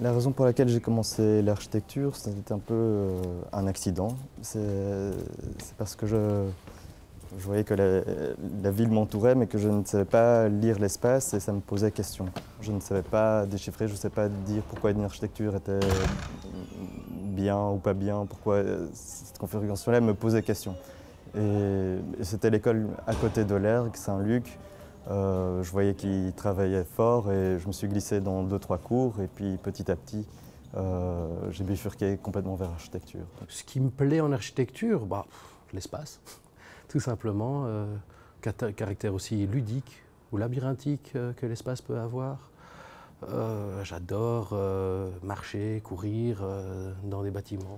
La raison pour laquelle j'ai commencé l'architecture, c'était un peu un accident. C'est parce que je voyais que la ville m'entourait, mais que je ne savais pas lire l'espace et ça me posait question. Je ne savais pas déchiffrer, je ne savais pas dire pourquoi une architecture était bien ou pas bien, pourquoi cette configuration-là me posait question. Et c'était l'école à côté de l'Ergue, Saint-Luc. Je voyais qu'il travaillait fort et je me suis glissé dans 2-3 cours et puis petit à petit j'ai bifurqué complètement vers l'architecture. Ce qui me plaît en architecture, l'espace, tout simplement, caractère aussi ludique ou labyrinthique que l'espace peut avoir. J'adore marcher, courir dans des bâtiments.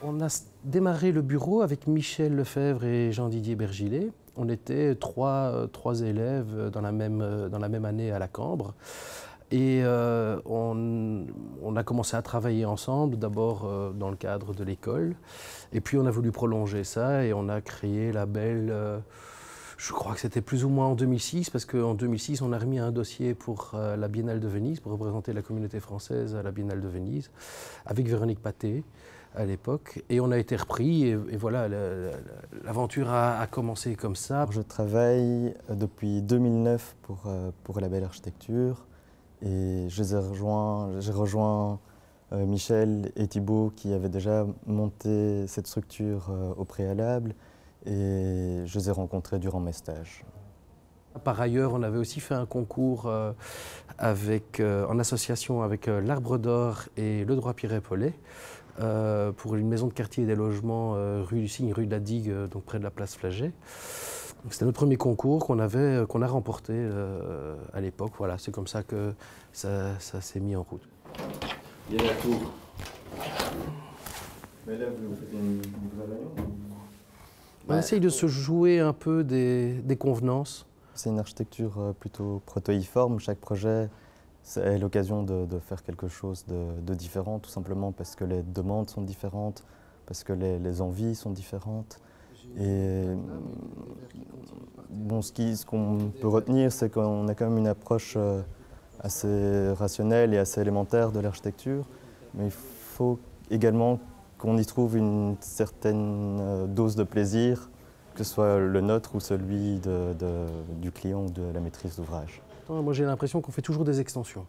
On a démarré le bureau avec Michel Lefebvre et Jean-Didier Bergilet. On était trois élèves dans la même année à la Cambre. Et on a commencé à travailler ensemble, d'abord dans le cadre de l'école. Et puis on a voulu prolonger ça et on a créé la belle... je crois que c'était plus ou moins en 2006, parce qu'en 2006, on a remis un dossier pour la Biennale de Venise, pour représenter la communauté française à la Biennale de Venise, avec Véronique Paté à l'époque. Et on a été repris, et voilà, l'aventure a commencé comme ça. Je travaille depuis 2009 pour la Belle Architecture, et j'ai rejoint Michel et Thibaut qui avaient déjà monté cette structure au préalable, et je les ai rencontrés durant mes stages. Par ailleurs, on avait aussi fait un concours en association avec l'Arbre d'Or et le Droit Pierret-Paulet pour une maison de quartier et des logements rue du Cygne, rue de la Digue, donc près de la place Flagey. C'était notre premier concours qu'on a remporté à l'époque. Voilà, c'est comme ça que ça s'est mis en route. Il y a la tour. Mais là, vous faites une réunion? On essaye de se jouer un peu des convenances. C'est une architecture plutôt protéiforme. Chaque projet est l'occasion de faire quelque chose de différent, tout simplement parce que les demandes sont différentes, parce que les envies sont différentes. Et bon, ce qu'on peut retenir, c'est qu'on a quand même une approche assez rationnelle et assez élémentaire de l'architecture, mais il faut également qu'on y trouve une certaine dose de plaisir, que ce soit le nôtre ou celui du client ou de la maîtrise d'ouvrage. Moi j'ai l'impression qu'on fait toujours des extensions.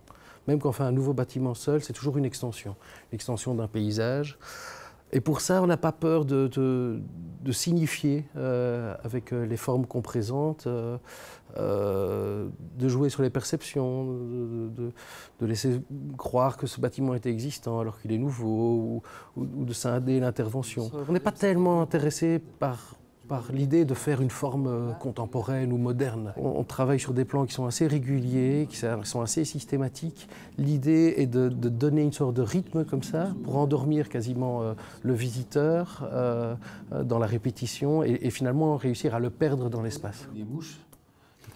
Même quand on fait un nouveau bâtiment seul, c'est toujours une extension d'un paysage. Et pour ça, on n'a pas peur de signifier avec les formes qu'on présente, de jouer sur les perceptions, de laisser croire que ce bâtiment était existant alors qu'il est nouveau, ou de scinder l'intervention. On n'est pas tellement intéressé par l'idée de faire une forme contemporaine ou moderne. On travaille sur des plans qui sont assez réguliers, qui sont assez systématiques. L'idée est de donner une sorte de rythme comme ça, pour endormir quasiment le visiteur dans la répétition et finalement réussir à le perdre dans l'espace. Les bouches.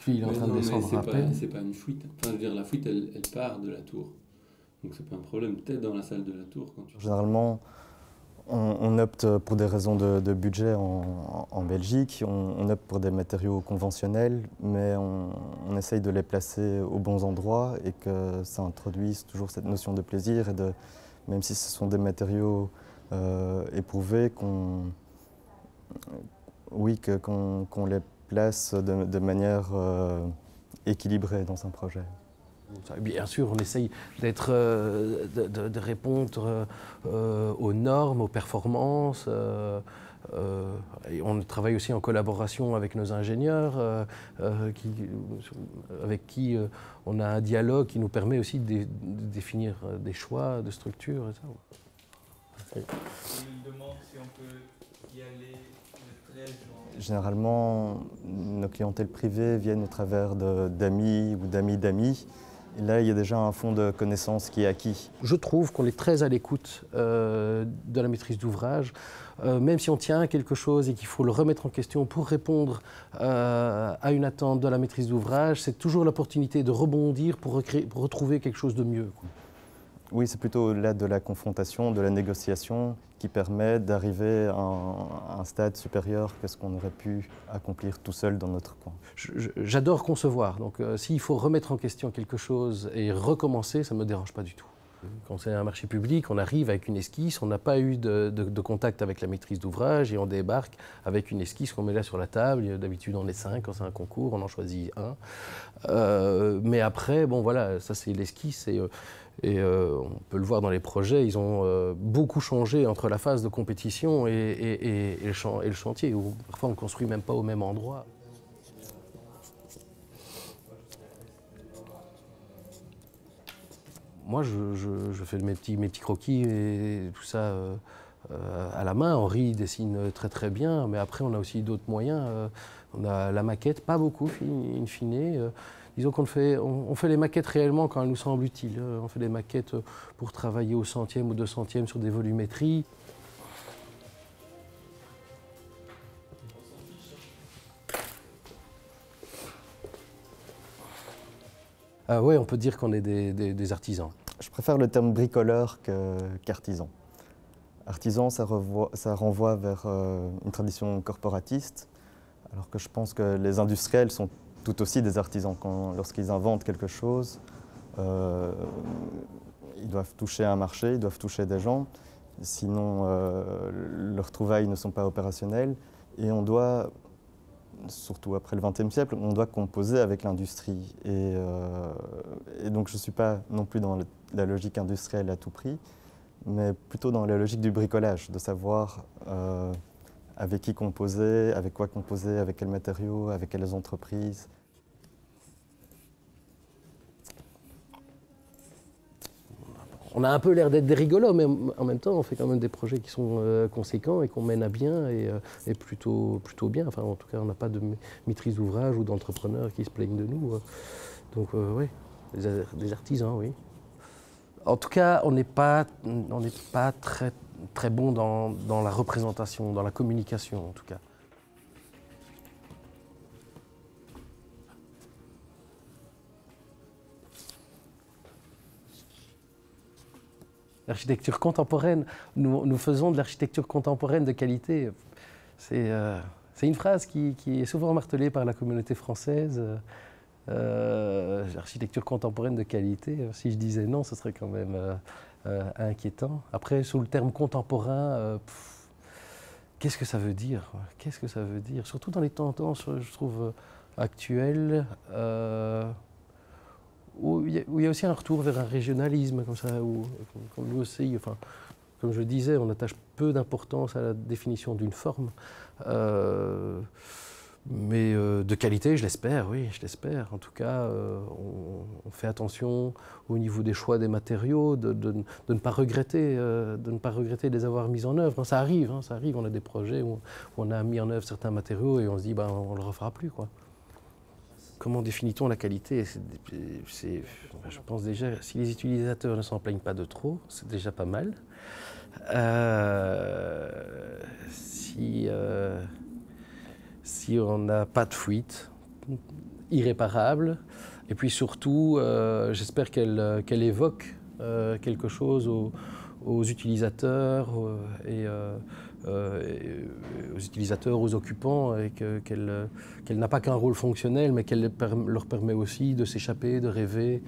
Puis il est en train de descendre à peine. C'est pas une fuite. Enfin, je veux dire, la fuite, elle part de la tour. Donc c'est pas un problème. Peut-être dans la salle de la tour. Généralement, on opte pour des raisons de budget en Belgique, on opte pour des matériaux conventionnels, mais on essaye de les placer aux bons endroits et que ça introduise toujours cette notion de plaisir, et même si ce sont des matériaux éprouvés, qu'on les place de manière équilibrée dans un projet. Bien sûr, on essaye de répondre aux normes, aux performances. Et on travaille aussi en collaboration avec nos ingénieurs, avec qui on a un dialogue qui nous permet aussi de définir des choix de structure. Et ça. Il demande si on peut y aller le 13 juin. Généralement, nos clientèles privées viennent au travers d'amis ou d'amis d'amis. Et là, il y a déjà un fond de connaissances qui est acquis. Je trouve qu'on est très à l'écoute de la maîtrise d'ouvrage, même si on tient à quelque chose et qu'il faut le remettre en question pour répondre à une attente de la maîtrise d'ouvrage, c'est toujours l'opportunité de rebondir pour retrouver quelque chose de mieux. Oui, c'est plutôt là de la confrontation, de la négociation qui permet d'arriver à un stade supérieur que ce qu'on aurait pu accomplir tout seul dans notre coin. J'adore concevoir, donc s'il faut remettre en question quelque chose et recommencer, ça ne me dérange pas du tout. Quand c'est un marché public, on arrive avec une esquisse, on n'a pas eu de contact avec la maîtrise d'ouvrage et on débarque avec une esquisse qu'on met là sur la table. D'habitude on est 5, quand c'est un concours, on en choisit un. Mais après, bon voilà, ça c'est l'esquisse et on peut le voir dans les projets, ils ont beaucoup changé entre la phase de compétition et le chantier, où parfois on ne construit même pas au même endroit. Moi, je fais mes petits croquis et tout ça à la main. Henri dessine très très bien, mais après on a aussi d'autres moyens. On a la maquette, pas beaucoup, in fine. Disons qu'on fait les maquettes réellement quand elles nous semblent utiles. On fait des maquettes pour travailler au centième ou 200e sur des volumétries. Oui, on peut dire qu'on est des artisans. Je préfère le terme bricoleur qu'artisan. Artisan, ça renvoie vers une tradition corporatiste, alors que je pense que les industriels sont tout aussi des artisans. Lorsqu'ils inventent quelque chose, ils doivent toucher un marché, ils doivent toucher des gens, sinon leurs trouvailles ne sont pas opérationnelles. Et on doit, surtout après le XXe siècle, on doit composer avec l'industrie. Et donc je ne suis pas non plus dans la logique industrielle à tout prix, mais plutôt dans la logique du bricolage, de savoir avec qui composer, avec quoi composer, avec quels matériaux, avec quelles entreprises. On a un peu l'air d'être des rigolos, mais en même temps, on fait quand même des projets qui sont conséquents et qu'on mène à bien et plutôt bien. Enfin, en tout cas, on n'a pas de maîtrise d'ouvrage ou d'entrepreneurs qui se plaignent de nous. Donc, oui, des artisans, oui. En tout cas, on n'est pas très, très bon dans la représentation, dans la communication, en tout cas. L'architecture contemporaine, nous faisons de l'architecture contemporaine de qualité. C'est une phrase qui est souvent martelée par la communauté française. L'architecture contemporaine de qualité, si je disais non, ce serait quand même inquiétant. Après, sous le terme contemporain, qu'est-ce que ça veut dire? Qu'est-ce que ça veut dire? Surtout dans les tendances, je trouve, actuelles. Où il y a aussi un retour vers un régionalisme, comme ça, où nous aussi, enfin, comme je disais, on attache peu d'importance à la définition d'une forme, mais de qualité, je l'espère, oui, je l'espère. En tout cas, on fait attention au niveau des choix des matériaux, de ne pas regretter, de les avoir mis en œuvre. Ça arrive, on a des projets où on a mis en œuvre certains matériaux et on se dit, ben, on ne le refera plus, quoi. Comment définit-on la qualité? Je pense déjà, si les utilisateurs ne s'en plaignent pas de trop, c'est déjà pas mal. Si on n'a pas de fuite irréparable, et puis surtout, j'espère qu'elle évoque quelque chose aux utilisateurs aux utilisateurs, aux occupants, et qu'elle n'a pas qu'un rôle fonctionnel, mais qu'elle leur permet aussi de s'échapper, de rêver,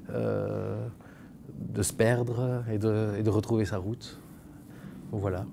de se perdre et de retrouver sa route. Donc voilà.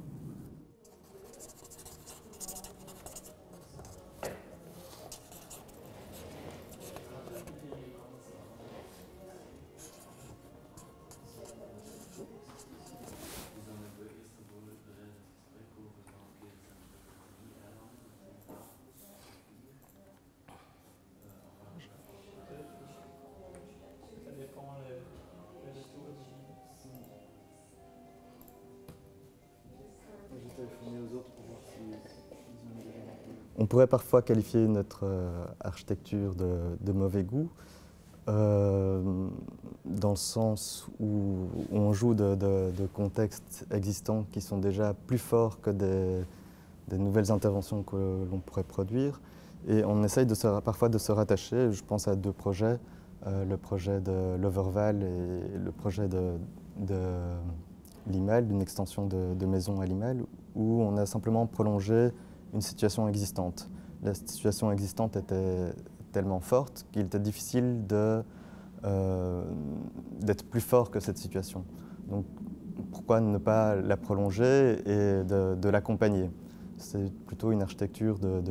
On pourrait parfois qualifier notre architecture de mauvais goût, dans le sens où on joue de contextes existants qui sont déjà plus forts que des nouvelles interventions que l'on pourrait produire. Et on essaye parfois de se rattacher, je pense à deux projets, le projet de l'Overval et le projet de Limel, d'une extension de maison à Limel, où on a simplement prolongé une situation existante. La situation existante était tellement forte qu'il était difficile d'être plus fort que cette situation. Donc pourquoi ne pas la prolonger et de l'accompagner? C'est plutôt une architecture de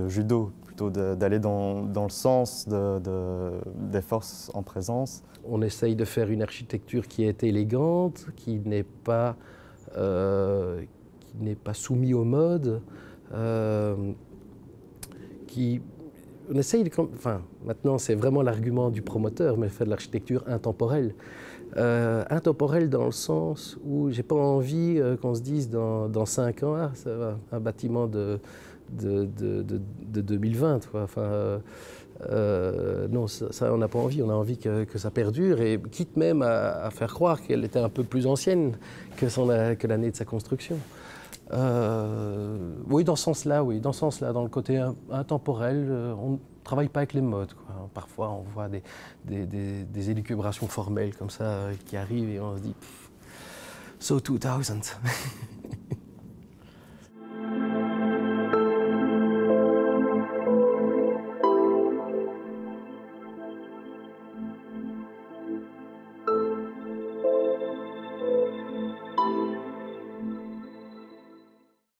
judo, plutôt d'aller dans le sens des forces en présence. On essaye de faire une architecture qui est élégante, qui n'est pas soumise au mode, on essaye enfin, maintenant c'est vraiment l'argument du promoteur, mais faire de l'architecture intemporelle. Intemporelle dans le sens où j'ai pas envie qu'on se dise dans 5 ans, ah, ça va, un bâtiment de 2020. Quoi. Enfin, non, ça on n'a pas envie. On a envie que ça perdure, et quitte même à faire croire qu'elle était un peu plus ancienne que l'année de sa construction. Oui, dans ce sens-là, oui, dans le côté intemporel, on ne travaille pas avec les modes, quoi. Parfois, on voit des élucubrations formelles comme ça qui arrivent et on se dit « So 2000 ».